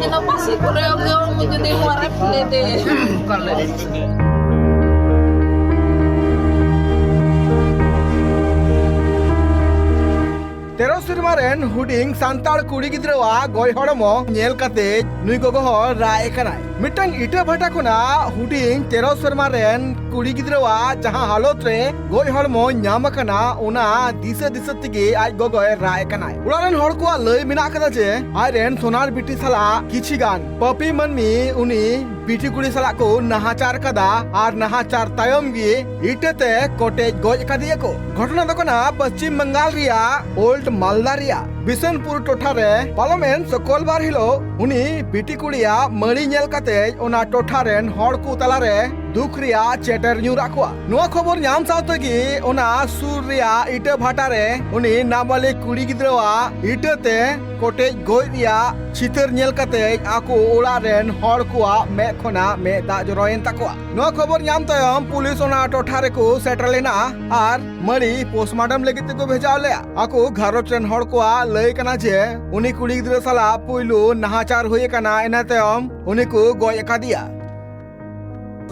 যেন পাশে করে যদি মরে ফেলে দেয়। तेरो सिरमा रेन हुडिंग सांताड़ कुड़ी गिद्रवा गोय हड़मो नेल काते नुई गोगो हर राय कनाय मिटंग इटा भाटा खुना हुडिंग तेरो सिरमा रेन कुड़ी गिद्रवा जहां हालत रे गोय हड़मो ᱧᱟᱢ कना उना दिसे दिसे तिगे आज गोगोय राय कनाय उड़ारेन हड़ को लय मिना कदा जे आय रेन सोनार बिटी साला किछि गान पपी मनमी उनी बिटी कुड़ी साला को नाहाचार कदा आर नाहाचार तायम गे इटेते कोटेज गोज कदिए को घटना दो कना पश्चिम बंगाल रिया ओल्ड मालदारिया बिशनपुर टोठा रे पार्लियामेंट सकलबार हिलो उनी बिटी कुड़िया मड़ी नेल काते ओना टोठा रेन हड़ को तला रे दुख रिया चेटर न्यू राखवा नुआ खबर ᱧᱟᱢ सावते गी ओना सुर रिया इटे भाटा रे उनी नाबालिग कुड़ी गिद्रवा इटेते कोटेज गोज रिया चितर नेल काते आको ओड़ा रेन हड़ कोआ मे खोना मे दा जरोयन ताकोआ नुआ खबर ᱧᱟᱢ तायम पुलिस ओना टोठा रे को सेटल लेना आर मड़ी पोस्टमार्टम लगित को भेजाव ले आको घारोच रेन हड़ कोआ लय कना जे उनी कुड़ी गिद्रा साला पुइलु नाहाचार होय कना एना तायम उनी को गय एकादिया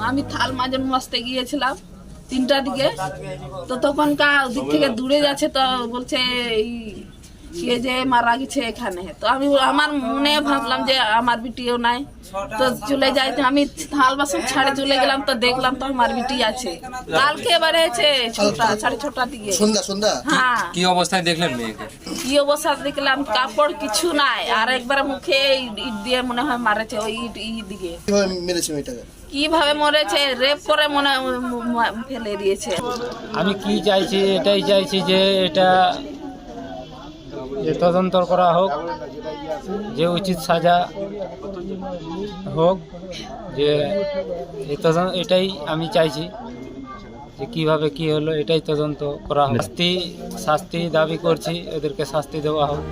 আমি থাল মাঝে মস্তে গিয়েছিলাম 3টার দিকে তো তখনকার দিক থেকে দূরে যাচ্ছে তো বলছে কে যে মারা গেছে এখানে তো আমি আমার মনে ভাবলাম যে আমার বিটিও নাই তো চলে যাইতে আমি থাল বাসন ছাড়ে চলে গেলাম তো দেখলাম তো আমার বিটি আছে কালকে বাড়েছে 6:30 দিকে সন্ধ্যা হ্যাঁ কি অবস্থায় দেখলেন মেয়েকে কি অবস্থা দেখলাম কাপড় কিছু নাই আর একবার মুখে ইট দিয়ে মনে হয় মারেছে ওই ইট দিকে কিভাবে মেরেছে মেয়েটাকে কিভাবে মরেছে রেপ করে মনে ফেলে দিয়েছে আমি কি চাইছি এটাই চাইছি যে এটা তদন্ত করা হোক যে উচিত সাজা হোক যে এটাই আমি চাইছি যে কিভাবে কি হলো এটাই তদন্ত করা হোক শাস্তি দাবি করছি এদেরকে শাস্তি দেওয়া হোক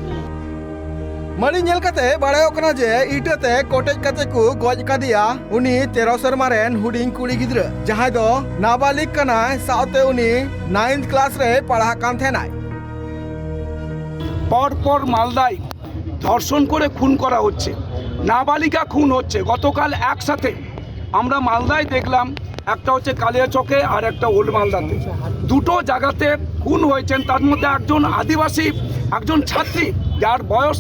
मणि नेल काते बाड़ायो कना जे इटेते कोटेज काते को गज कादिया उनी 13 शर्मा रेन हुडिंग कुड़ी गिद्रा जहां दो नाबालिग कना साउते उनी 9th क्लास रे पढ़ा कान थेनाय পরপর মালদায় ধর্ষণ করে খুন করা হচ্ছে নাবালিকা খুন হচ্ছে গতকাল একসাথে আমরা মালদায় দেখলাম একটা হচ্ছে কালিয়াচকে আর একটা ওল্ড মালদাতে দুটো জায়গাতে খুন হয়েছেন তার মধ্যে একজন আদিবাসী একজন ছাত্রী যার বয়স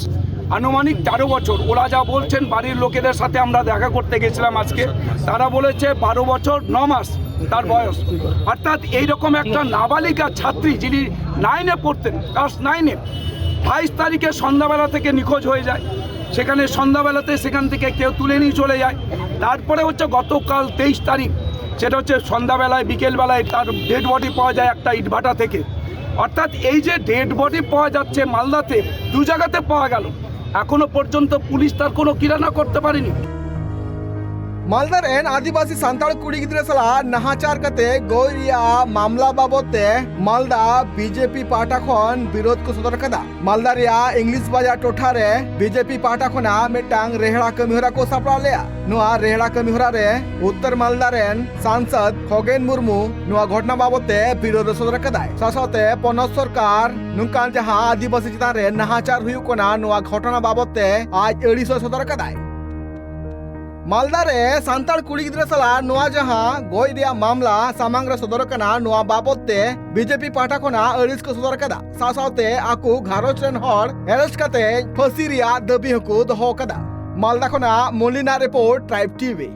আনুমানিক 13 বছর ওরা যা বলছেন বাড়ির লোকেদের সাথে আমরা দেখা করতে গেছিলাম আজকে তারা বলেছে 12 বছর 9 মাস তার বয়স অর্থাৎ এইরকম একটা নাবালিকা ছাত্রী যিনি 9-এ পড়তেন ক্লাস 9-এ 22 তারিখে সন্ধ্যাবেলা থেকে নিখোঁজ হয়ে যায় সেখানে সন্ধ্যাবেলাতে সেখান থেকে কেউ তুলে নিয়ে চলে যায় তারপরে হচ্ছে গতকাল 23 তারিখ সেটা হচ্ছে সন্ধ্যাবেলায় বিকেলবেলায় তার ডেড বডি পাওয়া যায় একটা ইটভাটা থেকে অর্থাৎ এই যে ডেড বডি পাওয়া যাচ্ছে মালদাতে দু জায়গাতে পাওয়া গেল এখনো পর্যন্ত পুলিশ তার কোনো কিরানা করতে পারেনি मालदा रेन आदिवासी सांताड़ कुड़ी गिद्रा साला नाहाचार काते गोरिया मामला बाबते मालदा बीजेपी पार्टा खन विरोध को सदर कदा मालदा रिया इंग्लिश बाजार टोठा रे बीजेपी पार्टा खना मेटांग रेहड़ा कमिहरा को सापड़ा लेया नुआ रेहड़ा कमिहरा रे उत्तर मालदा रेन सांसद खगेन मुर्मू नुआ घटना बाबते विरोध सदर कदा सासाते पनत सरकार नुकान जहां आदिवासी चितान रे नाहाचार हुयु कोना नुआ घटना बाबते आज एडिसो सदर कदा मालदा रे सांताड़ कुड़ी गिद्रा साला नुआ जहां गोय रिया मामला सामांग रे सदर कना नुआ बाबते बीजेपी पार्टा खना अड़िस को सदर कदा सासावते आकु घारोच रेन हर अरेस्ट काते फांसी रिया दाबी हकु दोहो कदा मालदा खना मलिना रिपोर्ट ट्राइब टीवी।